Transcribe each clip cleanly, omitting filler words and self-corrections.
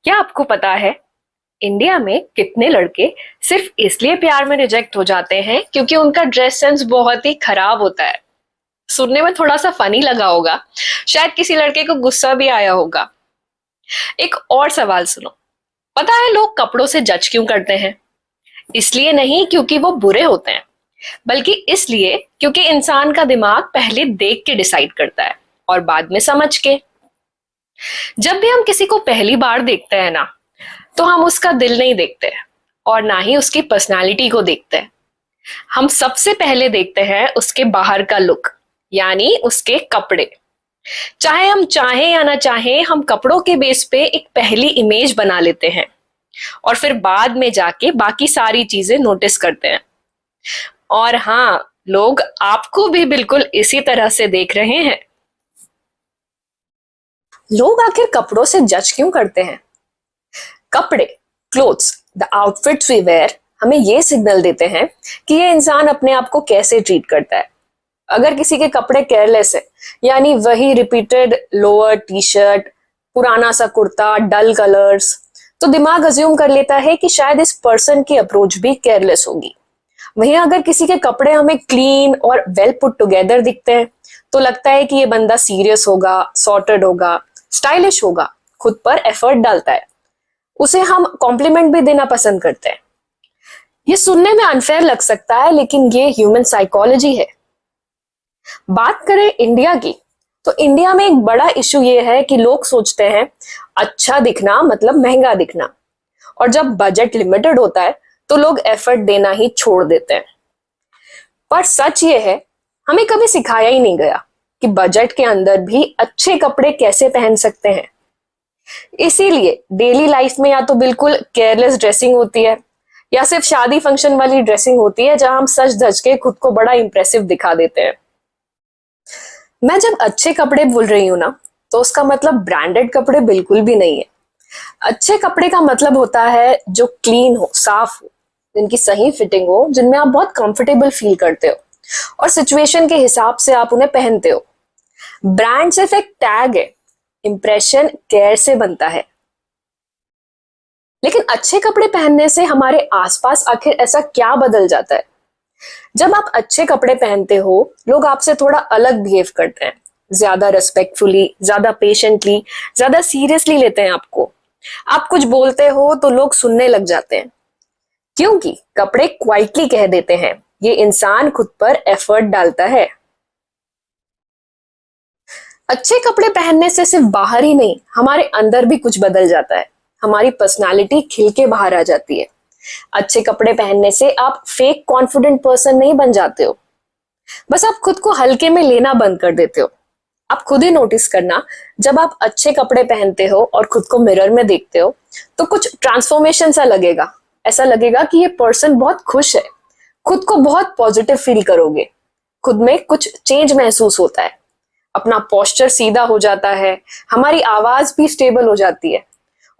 क्या आपको पता है इंडिया में कितने लड़के सिर्फ इसलिए प्यार में रिजेक्ट हो जाते हैं क्योंकि उनका ड्रेस सेंस बहुत ही खराब होता है। सुनने में थोड़ा सा फनी लगा होगा, शायद किसी लड़के को गुस्सा भी आया होगा। एक और सवाल सुनो। पता है लोग कपड़ों से जज क्यों करते हैं? इसलिए नहीं क्योंकि वो बुरे होते हैं, बल्कि इसलिए क्योंकि इंसान का दिमाग पहले देख के डिसाइड करता है और बाद में समझ के। जब भी हम किसी को पहली बार देखते हैं ना, तो हम उसका दिल नहीं देखते और ना ही उसकी पर्सनालिटी को देखते हैं। हम सबसे पहले देखते हैं उसके बाहर का लुक, यानी उसके कपड़े। चाहे हम चाहें या ना चाहें, हम कपड़ों के बेस पे एक पहली इमेज बना लेते हैं और फिर बाद में जाके बाकी सारी चीजें नोटिस करते हैं। और हाँ, लोग आपको भी बिल्कुल इसी तरह से देख रहे हैं। लोग आखिर कपड़ों से जज क्यों करते हैं? कपड़े, clothes, the outfits we wear हमें ये सिग्नल देते हैं कि ये इंसान अपने आप को कैसे ट्रीट करता है। अगर किसी के कपड़े केयरलेस है, यानी वही रिपीटेड लोअर टी शर्ट, पुराना सा कुर्ता, डल कलर्स, तो दिमाग अज्यूम कर लेता है कि शायद इस पर्सन की अप्रोच भी केयरलेस होगी। वहीं अगर किसी के कपड़े हमें क्लीन और वेल पुट टुगेदर दिखते हैं, तो लगता है कि ये बंदा सीरियस होगा, सॉर्टेड होगा, स्टाइलिश होगा, खुद पर एफर्ट डालता है। उसे हम कॉम्प्लीमेंट भी देना पसंद करते हैं। ये सुनने में अनफेयर लग सकता है, लेकिन ये ह्यूमन साइकोलॉजी है। बात करें इंडिया की, तो इंडिया में एक बड़ा इशू ये है कि लोग सोचते हैं अच्छा दिखना मतलब महंगा दिखना, और जब बजट लिमिटेड होता है तो लोग एफर्ट देना ही छोड़ देते हैं। पर सच ये है, हमें कभी सिखाया ही नहीं गया कि बजट के अंदर भी अच्छे कपड़े कैसे पहन सकते हैं। इसीलिए डेली लाइफ में या तो बिल्कुल केयरलेस ड्रेसिंग होती है, या सिर्फ शादी फंक्शन वाली ड्रेसिंग होती है जहां हम सज धज के खुद को बड़ा इंप्रेसिव दिखा देते हैं। मैं जब अच्छे कपड़े बोल रही हूं ना, तो उसका मतलब ब्रांडेड कपड़े बिल्कुल भी नहीं है। अच्छे कपड़े का मतलब होता है जो क्लीन हो, साफ हो, जिनकी सही फिटिंग हो, जिनमें आप बहुत कंफर्टेबल फील करते हो और सिचुएशन के हिसाब से आप उन्हें पहनते हो। ब्रांड सिर्फ एक टैग है, इंप्रेशन केयर से बनता है। लेकिन अच्छे कपड़े पहनने से हमारे आसपास आखिर ऐसा क्या बदल जाता है? जब आप अच्छे कपड़े पहनते हो, लोग आपसे थोड़ा अलग बिहेव करते हैं, ज्यादा रेस्पेक्टफुली, ज्यादा पेशेंटली, ज्यादा सीरियसली लेते हैं आपको। आप कुछ बोलते हो तो लोग सुनने लग जाते हैं, क्योंकि कपड़े क्वाइटली कह देते हैं ये इंसान खुद पर एफर्ट डालता है। अच्छे कपड़े पहनने से सिर्फ बाहर ही नहीं, हमारे अंदर भी कुछ बदल जाता है। हमारी पर्सनालिटी खिल के बाहर आ जाती है। अच्छे कपड़े पहनने से आप फेक कॉन्फिडेंट पर्सन नहीं बन जाते हो, बस आप खुद को हल्के में लेना बंद कर देते हो। आप खुद ही नोटिस करना, जब आप अच्छे कपड़े पहनते हो और खुद को मिरर में देखते हो, तो कुछ ट्रांसफॉर्मेशन सा लगेगा। ऐसा लगेगा कि ये पर्सन बहुत खुश है, खुद को बहुत पॉजिटिव फील करोगे, खुद में कुछ चेंज महसूस होता है, अपना पोस्चर सीधा हो जाता है, हमारी आवाज भी स्टेबल हो जाती है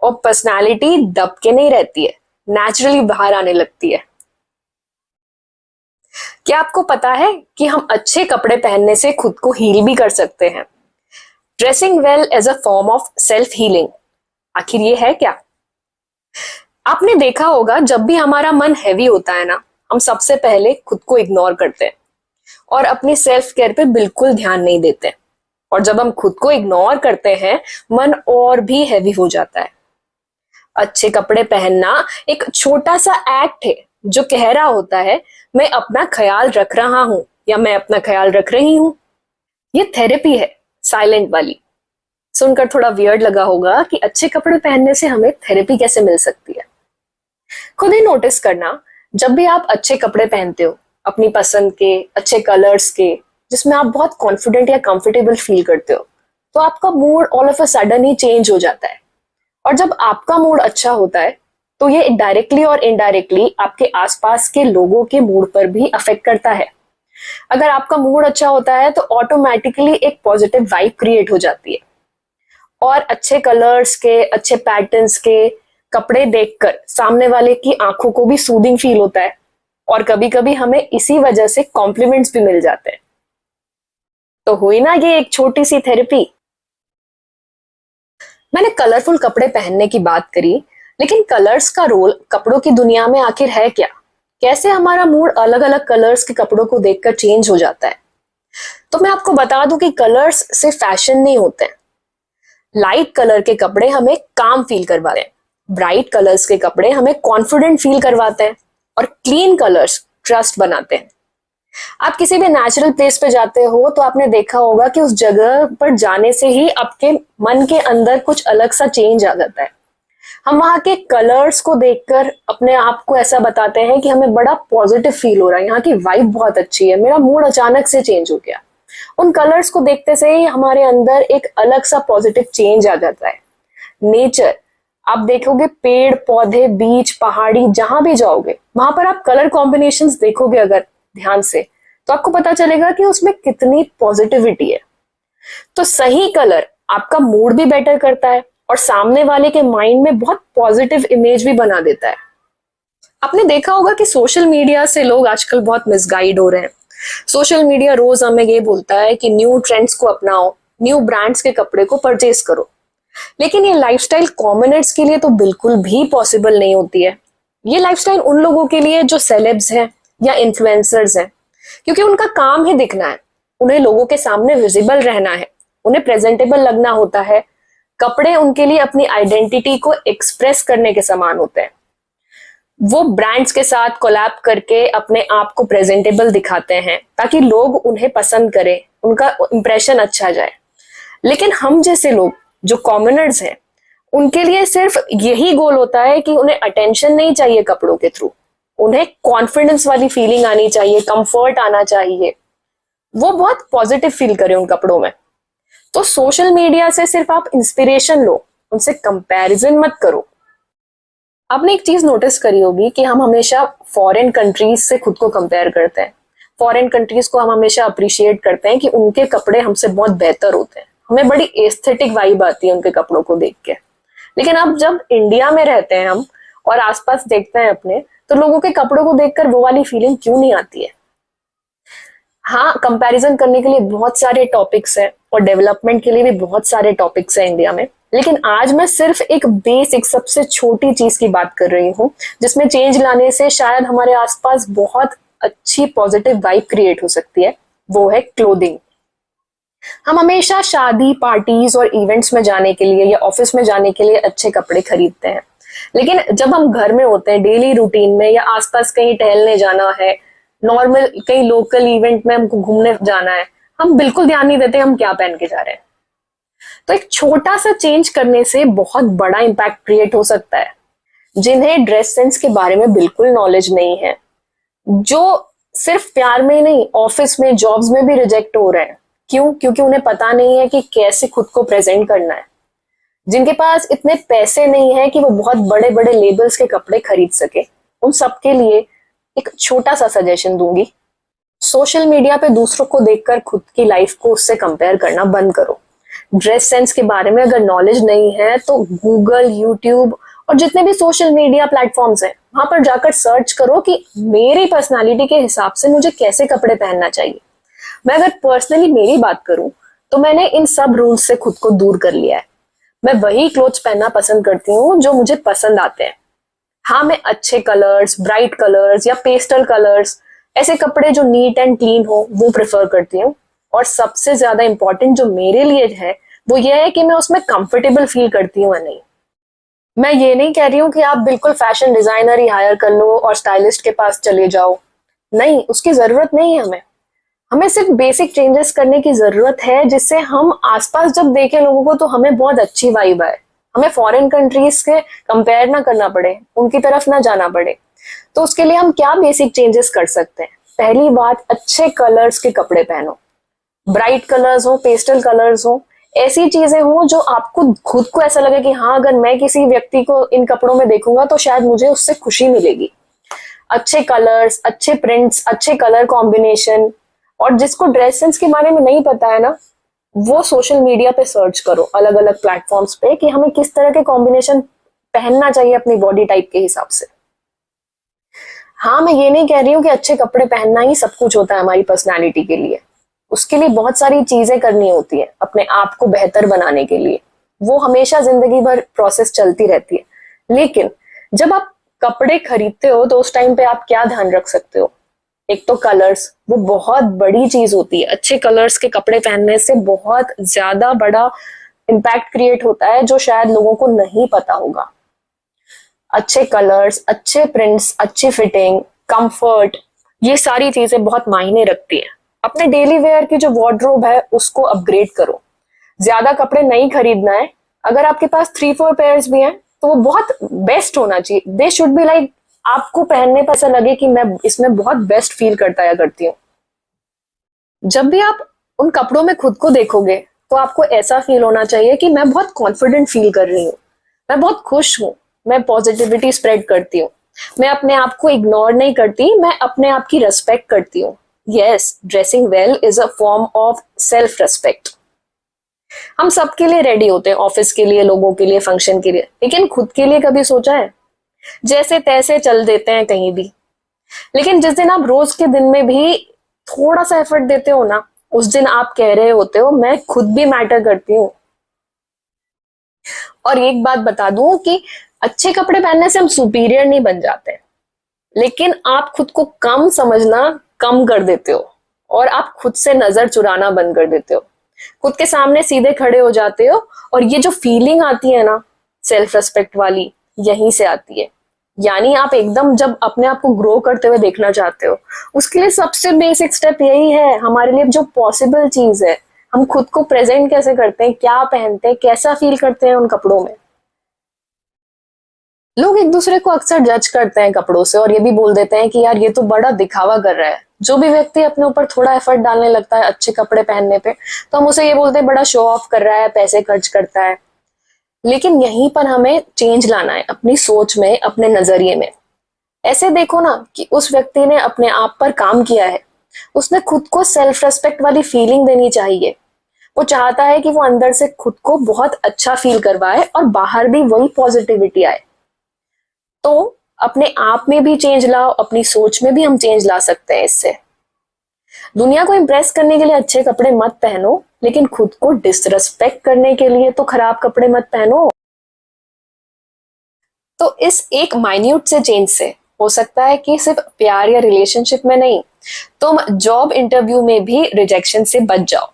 और पर्सनालिटी दब के नहीं रहती है, नेचुरली बाहर आने लगती है। क्या आपको पता है कि हम अच्छे कपड़े पहनने से खुद को हील भी कर सकते हैं? Dressing well as a form of self healing. आखिर ये है क्या? आपने देखा होगा, जब भी हमारा मन हैवी होता है ना, हम सबसे पहले खुद को इग्नोर करते हैं और अपनी सेल्फ केयर पे बिल्कुल ध्यान नहीं देते। और जब हम खुद को इग्नोर करते हैं, मन और भी हैवी हो जाता है। अच्छे कपड़े पहनना एक छोटा सा एक्ट है जो कह रहा होता है मैं अपना ख्याल रख रहा हूं या मैं अपना ख्याल रख रही हूं। ये थेरेपी है, साइलेंट वाली। सुनकर थोड़ा वियर्ड लगा होगा कि अच्छे कपड़े पहनने से हमें थेरेपी कैसे मिल सकती है। खुद ही नोटिस करना, जब भी आप अच्छे कपड़े पहनते हो, अपनी पसंद के अच्छे कलर्स के, जिसमें आप बहुत कॉन्फिडेंट या कंफर्टेबल फील करते हो, तो आपका mood all of a sudden he change हो जाता है। और जब आपका मूड अच्छा होता है, तो ये डायरेक्टली और इनडायरेक्टली आपके आसपास के लोगों के मूड पर भी अफेक्ट करता है। अगर आपका मूड अच्छा होता है, तो ऑटोमेटिकली एक पॉजिटिव वाइब क्रिएट हो जाती है। और अच्छे कलर्स के, अच्छे पैटर्न्स के कपड़े देखकर सामने वाले की आंखों को भी सूदिंग फील होता है और कभी कभी हमें इसी वजह से कॉम्प्लीमेंट्स भी मिल जाते हैं। तो हुई ना ये एक छोटी सी थेरेपी। मैंने कलरफुल कपड़े पहनने की बात करी, लेकिन कलर्स का रोल कपड़ों की दुनिया में आखिर है क्या? कैसे हमारा मूड अलग अलग कलर्स के कपड़ों को देखकर चेंज हो जाता है? तो मैं आपको बता दूं कि कलर्स से फैशन नहीं होते हैं। लाइट कलर के कपड़े हमें काम फील करवाते हैं, ब्राइट कलर्स के कपड़े हमें कॉन्फिडेंट फील करवाते हैं, और क्लीन कलर्स ट्रस्ट बनाते हैं। आप किसी भी नेचुरल प्लेस पे जाते हो तो आपने देखा होगा कि उस जगह पर जाने से ही आपके मन के अंदर कुछ अलग सा चेंज आ जाता है। हम वहां के कलर्स को देखकर अपने आप को ऐसा बताते हैं कि हमें बड़ा पॉजिटिव फील हो रहा है, यहाँ की वाइब बहुत अच्छी है, मेरा मूड अचानक से चेंज हो गया। उन कलर्स को देखते से ही हमारे अंदर एक अलग सा पॉजिटिव चेंज आ जाता है। नेचर, आप देखोगे पेड़ पौधे बीच पहाड़ी जहां भी जाओगे वहां पर आप कलर कॉम्बिनेशंस देखोगे अगर ध्यान से, तो आपको पता चलेगा कि उसमें कितनी पॉजिटिविटी है। तो सही कलर आपका मूड भी बेटर करता है और सामने वाले के माइंड में बहुत पॉजिटिव इमेज भी बना देता है। आपने देखा होगा कि सोशल मीडिया से लोग आजकल बहुत मिसगाइड हो रहे हैं। सोशल मीडिया रोज हमें ये बोलता है कि न्यू ट्रेंड्स को अपनाओ, न्यू ब्रांड्स के कपड़े को परचेज करो, लेकिन ये लाइफस्टाइल कॉमनर्स के लिए तो बिल्कुल भी पॉसिबल नहीं होती है। ये लाइफस्टाइल उन लोगों के लिए जो सेलेब्स हैं या इन्फ्लुएंसर्स हैं, क्योंकि उनका काम ही दिखना है, उन्हें लोगों के सामने विजिबल रहना है, उन्हें प्रेजेंटेबल लगना होता है। कपड़े उनके लिए अपनी आइडेंटिटी को एक्सप्रेस करने के समान होते हैं। वो ब्रांड्स के साथ कोलैब करके अपने आप को प्रेजेंटेबल दिखाते हैं ताकि लोग उन्हें पसंद करें, उनका इंप्रेशन अच्छा जाए। लेकिन हम जैसे लोग जो कॉमनर्स हैं, उनके लिए सिर्फ यही गोल होता है कि उन्हें अटेंशन नहीं चाहिए कपड़ों के थ्रू, उन्हें कॉन्फिडेंस वाली फीलिंग आनी चाहिए, कंफर्ट आना चाहिए, वो बहुत पॉजिटिव फील करें उन कपड़ों में। तो सोशल मीडिया से सिर्फ आप इंस्पिरेशन लो, उनसे कंपैरिजन मत करो। आपने एक चीज नोटिस करी होगी कि हम हमेशा फॉरेन कंट्रीज से खुद को कंपेयर करते हैं। फॉरेन कंट्रीज को हम हमेशा अप्रिशिएट करते हैं कि उनके कपड़े हमसे बहुत बेहतर होते हैं, हमें बड़ी एस्थेटिक वाइब आती है उनके कपड़ों को देख के। लेकिन अब जब इंडिया में रहते हैं हम और आसपास देखते हैं अपने, तो लोगों के कपड़ों को देखकर वो वाली फीलिंग क्यों नहीं आती है? हाँ, कंपैरिजन करने के लिए बहुत सारे टॉपिक्स हैं और डेवलपमेंट के लिए भी बहुत सारे टॉपिक्स हैं इंडिया में, लेकिन आज मैं सिर्फ एक बेसिक सबसे छोटी चीज की बात कर रही हूँ जिसमें चेंज लाने से शायद हमारे आसपास बहुत अच्छी पॉजिटिव वाइब क्रिएट हो सकती है। वो है क्लोथिंग। हम हमेशा शादी पार्टीज और इवेंट्स में जाने के लिए या ऑफिस में जाने के लिए अच्छे कपड़े खरीदते हैं, लेकिन जब हम घर में होते हैं, डेली रूटीन में या आसपास कहीं टहलने जाना है, नॉर्मल कहीं लोकल इवेंट में हमको घूमने जाना है, हम बिल्कुल ध्यान नहीं देते हम क्या पहन के जा रहे हैं। तो एक छोटा सा चेंज करने से बहुत बड़ा इम्पैक्ट क्रिएट हो सकता है। जिन्हें ड्रेस सेंस के बारे में बिल्कुल नॉलेज नहीं है, जो सिर्फ प्यार में ही नहीं ऑफिस में जॉब्स में भी रिजेक्ट हो रहे हैं, क्यों? क्योंकि उन्हें पता नहीं है कि कैसे खुद को प्रेजेंट करना है। जिनके पास इतने पैसे नहीं है कि वो बहुत बड़े बड़े लेबल्स के कपड़े खरीद सके, उन सबके लिए एक छोटा सा सजेशन दूंगी। सोशल मीडिया पे दूसरों को देखकर खुद की लाइफ को उससे कंपेयर करना बंद करो। ड्रेस सेंस के बारे में अगर नॉलेज नहीं है तो गूगल, यूट्यूब और जितने भी सोशल मीडिया प्लेटफॉर्म्स हैं वहां पर जाकर सर्च करो कि मेरी पर्सनालिटी के हिसाब से मुझे कैसे कपड़े पहनना चाहिए। मैं अगर पर्सनली मेरी बात करूं तो मैंने इन सब रूल्स से खुद को दूर कर लिया है। मैं वही क्लोथ्स पहनना पसंद करती हूँ जो मुझे पसंद आते हैं। हाँ, मैं अच्छे कलर्स, ब्राइट कलर्स या पेस्टल कलर्स, ऐसे कपड़े जो नीट एंड क्लीन हो वो प्रेफर करती हूँ। और सबसे ज्यादा इंपॉर्टेंट जो मेरे लिए है वो ये है कि मैं उसमें कंफर्टेबल फील करती हूँ या नहीं। मैं ये नहीं कह रही हूँ कि आप बिल्कुल फैशन डिजाइनर ही हायर कर लो और स्टाइलिस्ट के पास चले जाओ, नहीं, उसकी जरूरत नहीं है। हमें सिर्फ बेसिक चेंजेस करने की जरूरत है जिससे हम आसपास जब देखें लोगों को तो हमें बहुत अच्छी वाइब आए, हमें फॉरेन कंट्रीज के कंपेयर ना करना पड़े, उनकी तरफ ना जाना पड़े। तो उसके लिए हम क्या बेसिक चेंजेस कर सकते हैं? पहली बात, अच्छे कलर्स के कपड़े पहनो, ब्राइट कलर्स हो, पेस्टल कलर्स हो, ऐसी चीजें हो जो आपको खुद को ऐसा लगे कि हाँ, अगर मैं किसी व्यक्ति को इन कपड़ों में देखूंगा तो शायद मुझे उससे खुशी मिलेगी। अच्छे कलर्स, अच्छे प्रिंट्स, अच्छे कलर कॉम्बिनेशन। और जिसको ड्रेस सेंस के बारे में नहीं पता है ना, वो सोशल मीडिया पे सर्च करो अलग अलग प्लेटफॉर्म्स पे कि हमें किस तरह के कॉम्बिनेशन पहनना चाहिए अपनी बॉडी टाइप के हिसाब से। हाँ, मैं ये नहीं कह रही हूँ कि अच्छे कपड़े पहनना ही सब कुछ होता है हमारी पर्सनालिटी के लिए। उसके लिए बहुत सारी चीजें करनी होती है अपने आप को बेहतर बनाने के लिए। वो हमेशा जिंदगी भर प्रोसेस चलती रहती है। लेकिन जब आप कपड़े खरीदते हो तो उस टाइम पे आप क्या ध्यान रख सकते हो? एक तो कलर्स, वो बहुत बड़ी चीज होती है। अच्छे कलर्स के कपड़े पहनने से बहुत ज्यादा बड़ा इम्पैक्ट क्रिएट होता है जो शायद लोगों को नहीं पता होगा। अच्छे कलर्स, अच्छे प्रिंट्स, अच्छी फिटिंग, कंफर्ट, ये सारी चीजें बहुत मायने रखती है। अपने डेली वेयर की जो वार्डरोब है उसको अपग्रेड करो। ज्यादा कपड़े नहीं खरीदना है। अगर आपके पास 3-4 पेयर्स भी हैं तो वो बहुत बेस्ट होना चाहिए। दे शुड बी लाइक, आपको पहनने पर ऐसा लगे कि मैं इसमें बहुत बेस्ट फील करता या करती हूँ। जब भी आप उन कपड़ों में खुद को देखोगे तो आपको ऐसा फील होना चाहिए कि मैं बहुत कॉन्फिडेंट फील कर रही हूँ, मैं बहुत खुश हूँ, मैं पॉजिटिविटी स्प्रेड करती हूँ, मैं अपने आप को इग्नोर नहीं करती, मैं अपने आप की रेस्पेक्ट करती हूँ। Yes, dressing well is a form of self respect. हम सबके लिए रेडी होते हैं, ऑफिस के लिए, लोगों के लिए, फंक्शन के लिए, लेकिन खुद के लिए कभी सोचा है? जैसे तैसे चल देते हैं कहीं भी। लेकिन जिस दिन आप रोज के दिन में भी थोड़ा सा एफर्ट देते हो ना, उस दिन आप कह रहे होते हो मैं खुद भी मैटर करती हूँ। और एक बात बता दूं कि अच्छे कपड़े पहनने से हम सुपीरियर नहीं बन जाते, लेकिन आप खुद को कम समझना कम कर देते हो और आप खुद से नजर चुराना बंद कर देते हो। खुद के सामने सीधे खड़े हो जाते हो और ये जो फीलिंग आती है ना सेल्फ रेस्पेक्ट वाली, यहीं से आती है। यानी आप एकदम जब अपने आप को ग्रो करते हुए देखना चाहते हो, उसके लिए सबसे बेसिक स्टेप यही है हमारे लिए जो पॉसिबल चीज है। हम खुद को प्रेजेंट कैसे करते हैं, क्या पहनते हैं, कैसा फील करते हैं उन कपड़ों में। लोग एक दूसरे को अक्सर जज करते हैं कपड़ों से और ये भी बोल देते हैं कि यार ये तो बड़ा दिखावा कर रहा है। जो भी व्यक्ति अपने ऊपर थोड़ा एफर्ट डालने लगता है अच्छे कपड़े पहनने पे, तो हम उसे ये बोलते हैं बड़ा शो ऑफ कर रहा है, पैसे खर्च करता है। लेकिन यहीं पर हमें चेंज लाना है अपनी सोच में, अपने नजरिए में। ऐसे देखो ना कि उस व्यक्ति ने अपने आप पर काम किया है, उसने खुद को सेल्फ रेस्पेक्ट वाली फीलिंग देनी चाहिए। वो चाहता है कि वो अंदर से खुद को बहुत अच्छा फील करवाए और बाहर भी वही पॉजिटिविटी आए। तो अपने आप में भी चेंज लाओ, अपनी सोच में भी हम चेंज ला सकते हैं इससे। दुनिया को इम्प्रेस करने के लिए अच्छे कपड़े मत पहनो, लेकिन खुद को डिसरिस्पेक्ट करने के लिए तो खराब कपड़े मत पहनो। तो इस एक माइन्यूट से चेंज से हो सकता है कि सिर्फ प्यार या रिलेशनशिप में नहीं, तुम जॉब इंटरव्यू में भी रिजेक्शन से बच जाओ।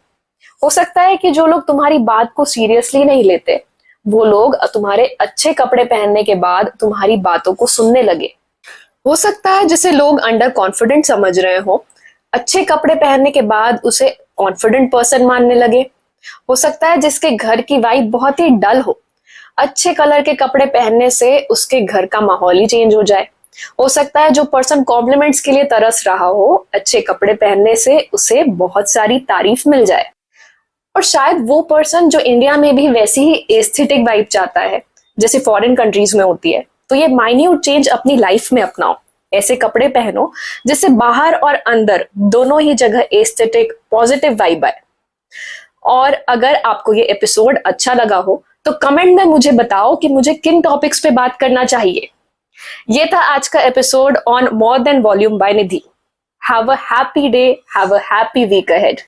हो सकता है कि जो लोग तुम्हारी बात को सीरियसली नहीं लेते, वो लोग तुम्हारे अच्छे कपड़े पहनने के बाद तुम्हारी बातों को सुनने लगे। हो सकता है जिसे लोग अंडर कॉन्फिडेंट समझ रहे हो, अच्छे कपड़े पहनने के बाद उसे कॉन्फिडेंट पर्सन मानने लगे। हो सकता है जिसके घर की वाइब बहुत ही डल हो, अच्छे कलर के कपड़े पहनने से उसके घर का माहौल ही चेंज हो जाए। हो सकता है जो पर्सन कॉम्प्लीमेंट्स के लिए तरस रहा हो, अच्छे कपड़े पहनने से उसे बहुत सारी तारीफ मिल जाए। और शायद वो पर्सन जो इंडिया में भी वैसी ही एस्थेटिक वाइब चाहता है जैसे फॉरेन कंट्रीज में होती है। तो ये माइन्यूट चेंज अपनी लाइफ में अपनाओ। ऐसे कपड़े पहनो जिससे बाहर और अंदर दोनों ही जगह एस्थेटिक पॉजिटिव वाइब आए। और अगर आपको ये एपिसोड अच्छा लगा हो तो कमेंट में मुझे बताओ कि मुझे किन टॉपिक्स पे बात करना चाहिए। ये था आज का episode on more than volume by Nidhi. Have a happy day, have a happy week ahead.